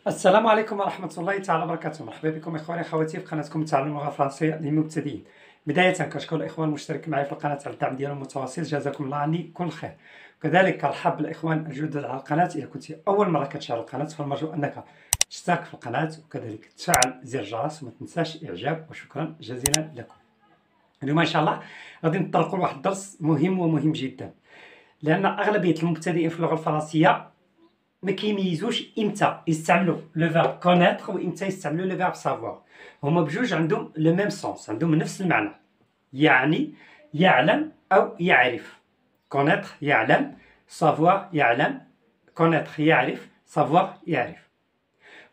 السلام عليكم ورحمة الله تعالى وبركاته. مرحبا بكم إخواني أخواتي في قناتكم تعلم اللغة الفرنسية للمبتدئين. بداية كنشكر الإخوان المشتركين معي في القناة على الدعم ديالهم المتواصل، جزاكم الله عني كل خير. وكذلك كنرحب بالإخوان الجدد على القناة. إذا كنت أول مرة كتشاهد القناة فالمرجو أنك تشترك في القناة وكذلك تفعل زر الجرس وما تنساش الإعجاب، وشكرا جزيلا لكم. اليوم إن شاء الله غادي نطرقوا لواحد الدرس مهم جدا، لأن أغلبية المبتدئين في اللغة الفرنسية ما كيميزوش امتى يستعملوا لو فيرب كونيتر وامتى يستعملوا لو فيرب سافوار. هما بجوج عندهم لو ميم سونس، عندهم نفس المعنى، يعني يعلم او يعرف. كونيتر يعلم، سافوار يعلم، كونيتر يعرف، سافوار يعرف.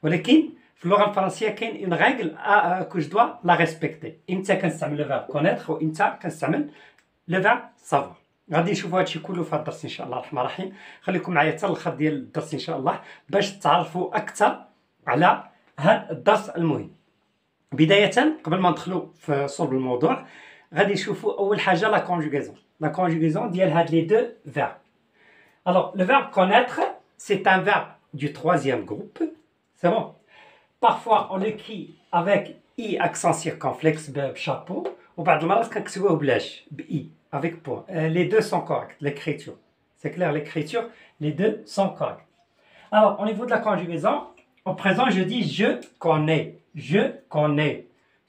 ولكن في اللغه الفرنسيه كاين اون ريغل كو جو دوا لا ريسبكتي، امتى كنستعمل لو فيرب كونيتر وامتى كنستعمل لو فيرب سافوار. غادي نشوفوا هادشي كله في هاد الدرس ان شاء الله الرحمن الرحيم. خليكم معايا حتى الاخر ديال الدرس ان شاء الله باش تعرفوا اكثر على هاد الدرس المهم. بدايه قبل ما ندخلوا في صلب الموضوع غادي نشوفوا اول حاجه لا كونجوغيزون ديال هاد لي دو فيرب. Alors le verbe connaître c'est un verbe du troisième groupe, c'est bon. Parfois on l'écrit avec i accent circonflexe بشابو، وبعض المرات كنكتبوه بلاش بإي avec point. Les deux sont corrects, l'écriture. C'est clair, l'écriture, les deux sont corrects. Alors, au niveau de la conjugaison, au présent, je dis je connais,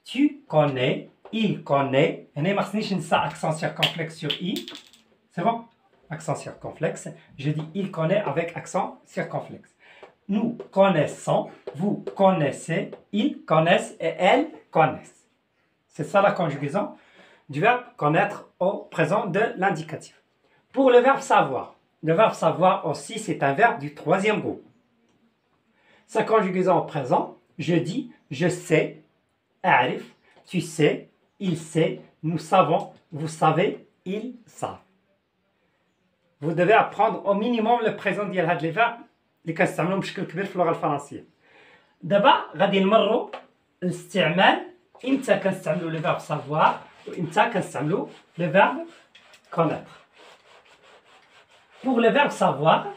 tu connais, il connaît. On est marqué ça accent circonflexe sur i. C'est bon? Accent circonflexe. Je dis il connaît avec accent circonflexe. Nous connaissons, vous connaissez, ils connaissent et elles connaissent. C'est ça la conjugaison du verbe connaître au présent de l'indicatif. Pour le verbe savoir aussi c'est un verbe du troisième groupe. Sa conjugaison au présent, je dis je sais, أعرف, tu sais, il sait, nous savons, vous savez, ils savent. Vous devez apprendre au minimum le présent ديال هاد les verbes اللي كنستعملوهم بشكل كبير في اللغة الفرنسية. دابا غادي نمروا الاستعمال امتى كنستعملوا le verbe savoir وإمتى كنستعملوا le verbe connaître. Pour le verbe savoir,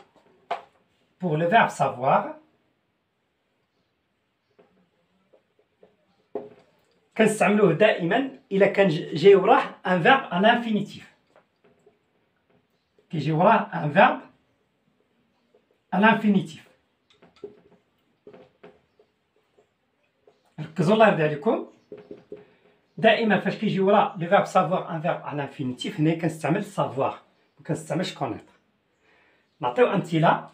كنستعملوه دائما إلا كان جاي وراه un verbe à l'infinitif. كيجي وراه un verbe à l'infinitif. ركزوا الله يرضي عليكم. دائما فاش كيجي ورا لو فيرب سافوار ان فيرب على انفينيتيف هنا كنستعمل سافوار، ما كنستعملش كونيتر. نعطيو امثله.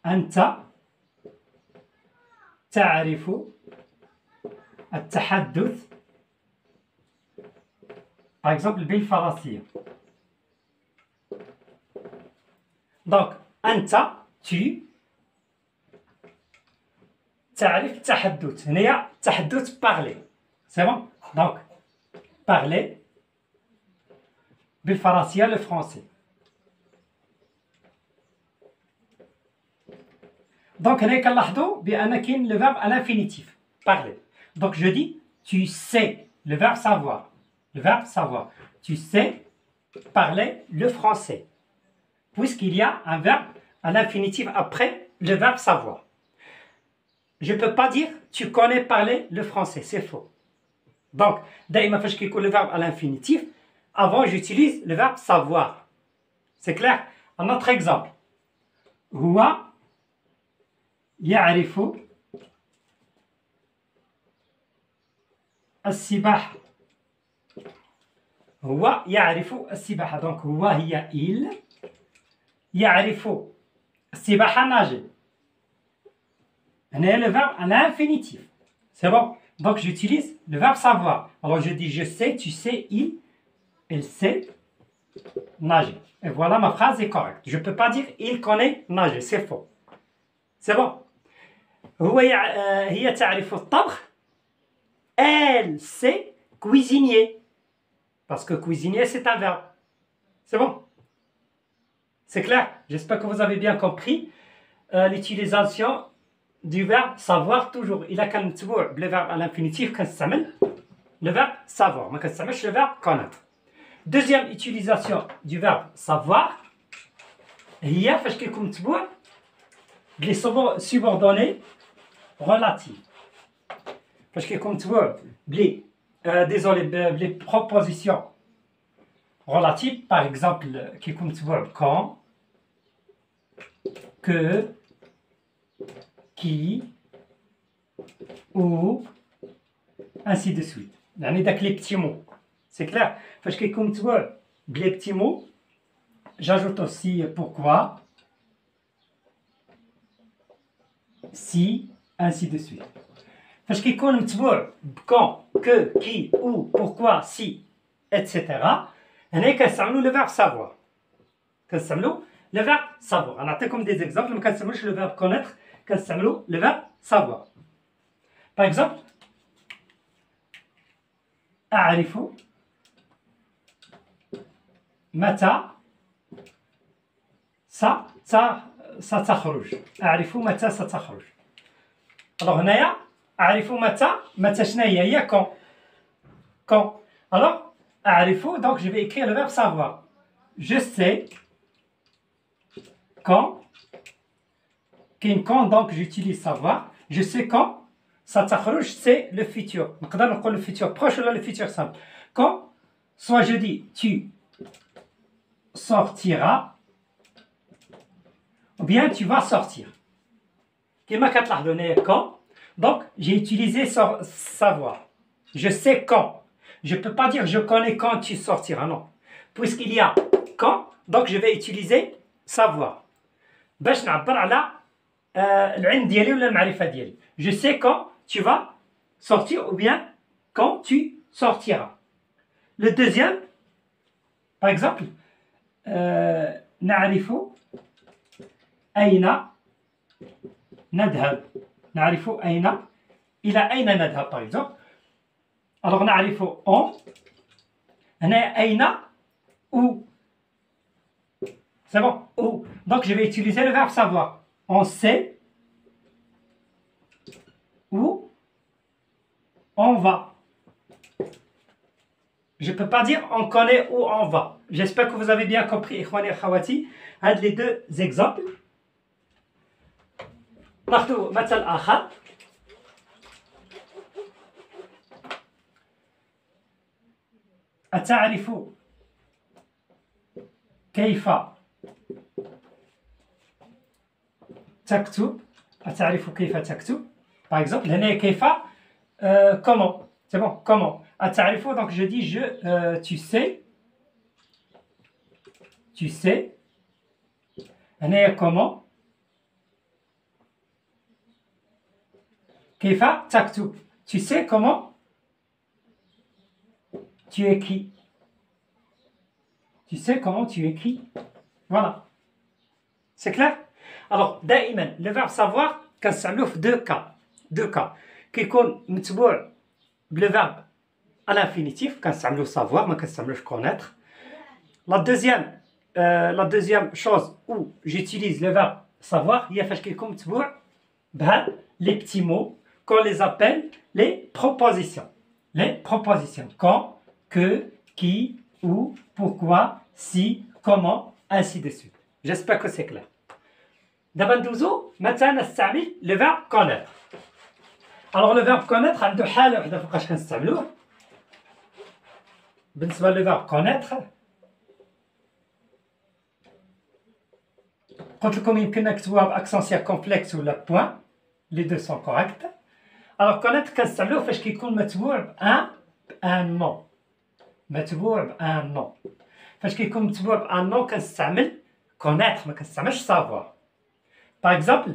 انت تعرف التحدث باغ اكزومبل بالفرنسيه. دونك انت tu تعرف التحدث، هنايا التحدث parler. C'est bon? Donc, parler بالفرنسية le français. Donc هنا كنلاحظوا بأن كاين le verbe à l'infinitif parler. Donc je dis tu sais, le verbe savoir. Le verbe savoir. Tu sais parler le français. Puisqu'il y a un verbe à l'infinitif après le verbe savoir. Je ne peux pas dire tu connais parler le français, c'est faux. Donc, دائما فاش كيكون le verbe à l'infinitif, avant j'utilise le verbe savoir. C'est clair? Un autre exemple. هو يعرف السباحة. هو يعرف السباحة. Donc هو هي il يعرف السباحة nager. هنا le verbe à l'infinitif. C'est bon? Donc j'utilise le verbe savoir. Alors je dis je sais, tu sais, il sait nager. Et voilà, ma phrase est correcte. Je ne peux pas dire il connaît nager, c'est faux. C'est bon? هي تعرف الطبخ. Elle sait cuisiner. Parce que cuisiner c'est un verbe. C'est bon? C'est clair? J'espère que vous avez bien compris l'utilisation du verbe savoir toujours. إلا كنتبعوا بلي verbe à l'infinitif كنستعمل le verbe savoir، ما كنستعملش le verbe connaître. Deuxième utilisation du verbe savoir هي فاش كيكون متبوع بلي subordonnées relatives. Parce que comme tu vois, désolé, les propositions relatives, par exemple, qui comme tu vois, quand, que, qui, ou, ainsi de suite. يعني داك les petits mots. C'est clair? Parce que comme tu vois, les petits mots, j'ajoute aussi pourquoi, si, ainsi de suite. Parce que comme tu vois, quand, que, qui, où, pourquoi, si, etc. هنا كنستعملوا le verbe savoir. كنستعملوا le verbe savoir. نعطيكم des exemples. ما كنستعملوش le verbe connaître. كنستعملوا le verbe savoir. Par exemple, أعرف متى ستخرج. أعرف متى ستخرج. Alors هنايا أعرف متى شنو هي quand. Alors أعرف, donc je vais écrire le verbe savoir. Je sais quand. Quand donc j'utilise savoir. Je sais quand. ستخرج c'est le futur. نقدر نقول le futur proche ولا le futur simple. Quand, soit je dis tu sortiras ou bien tu vas sortir. كما كتلاحظوا هنايا quand. Donc j'ai utilisé savoir. Je sais quand. Je ne peux pas dire je connais quand tu sortiras, non. Puisqu'il y a quand, donc je vais utiliser savoir. باش نعبر على العلم ديالي ولا المعرفة ديالي. Je sais quand tu vas sortir ou bien quand tu sortiras. Le deuxième, par exemple, نعرف أين نذهب. نعرف أين إلى أين نذهب par exemple. Alors نعرف on. هنا أين où. C'est bon, où. Donc je vais utiliser le verbe savoir. On sait où on va. Je ne peux pas dire on connaît où on va. J'espère que vous avez bien compris, إخواني أخواتي. هاد les deux exemples. ناخذ مثل آخر. أتعرف كيف تكتب. أتعرف كيف تكتب. Par exemple, هنا كيف comment. C'est bon, comment. أتعرف, donc je dis tu sais. Tu sais. هنا comment. كيف تكتب. Tu sais comment tu écris. Tu sais comment tu écris. Voilà. C'est clair? Alors, دائما le verbe savoir كنستعملوه في deux cas. كيكون متبوع le verbe à l'infinitif كنستعملوه savoir ما كنستعملوش connaître. La deuxième chose où j'utilise le verbe savoir هي فاش كيكون متبوع بهاد les petits mots qu'on les appelle les propositions. Les propositions. Quand, que, qui, où, pourquoi, si, comment, ainsi de suite. J'espère que c'est clair. دابا ندوزو متى نستعمل le verbe connaître. Alors le verbe connaître عنده حالة وحدة فوقاش كنستعملوه. بالنسبة le verbe connaître قلت لكم يمكن نكتبوها بأكسون سيركمفلكس ولا بوان. Les deux sont corrects. Alors connaître كنستعملوه فاش كيكون متبوع بان نون. متبوع بان نون. فاش كيكون متبوع بان نون كنستعمل connaître ما كنستعملش savoir. Par exemple,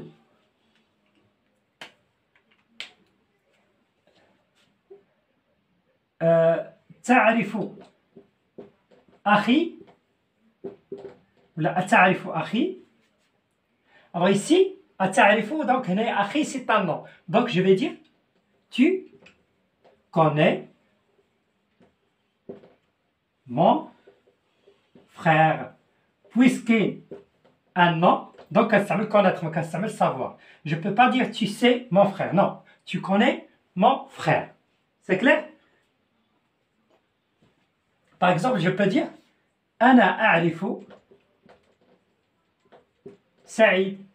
تعرف أخي ولا أتعرف أخي. Alors ici, أتعرف, donc هنا أخي c'est un nom. Donc je vais dire tu connais mon frère. Puisque un nom, donc كنستعمل connaître ما كنستعمل savoir. Je ne peux pas dire tu sais mon frère. Non, tu connais mon frère. C'est clair? Par exemple, je peux dire أنا أعرف سعيد.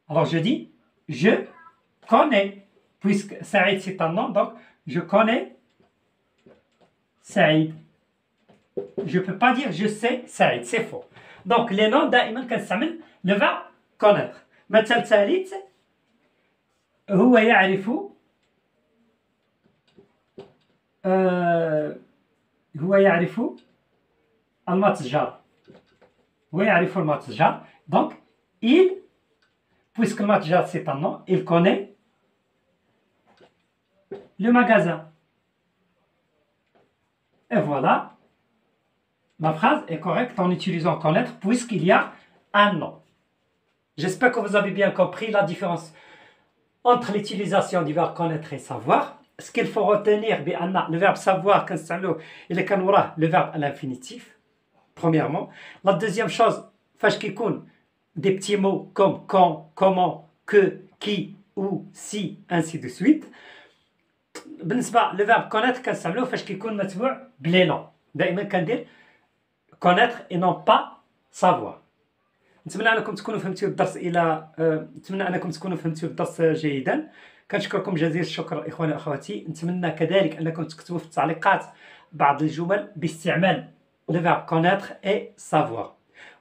Alors je dis je connais, puisque Saïd c'est un nom, donc je connais Saïd. Je ne peux pas dire je sais Saïd, c'est faux. Donc les noms دائما كنستعمل le verbe connaître. مثل ثالث هو يعرف هو يعرف المتجر. هو يعرف المتجر. Donc il, puisque le matjar c'est un nom, il connaît le magasin. Et voilà, ma phrase est correcte en utilisant connaître puisqu'il y a un nom. J'espère que vous avez bien compris la différence entre l'utilisation du verbe connaître et savoir. Ce qu'il faut retenir, le verbe savoir, il est le verbe à l'infinitif, premièrement. La deuxième chose, des petits mots comme quand, comment, que, qui, où, si, ainsi de suite. Le verbe connaître كنستعملوه فاش كيكون متبوع بلي نون. دائما كندير connaître et non pas savoir. نتمنى انكم تكونوا فهمتوا الدرس جيدا. كنشكركم جزيل الشكر اخواني واخواتي. نتمنى كذلك انكم تكتبوا في التعليقات بعض الجمل باستعمال le verbe connaître et savoir.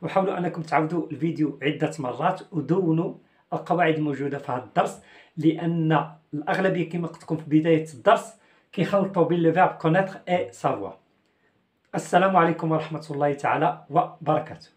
وحاولوا انكم تعاودوا الفيديو عده مرات ودونوا القواعد الموجوده في هذا الدرس، لان الاغلبيه كما قلت لكم في بدايه الدرس كيخلطوا بين le verbe connaître et savoir. السلام عليكم ورحمه الله تعالى وبركاته.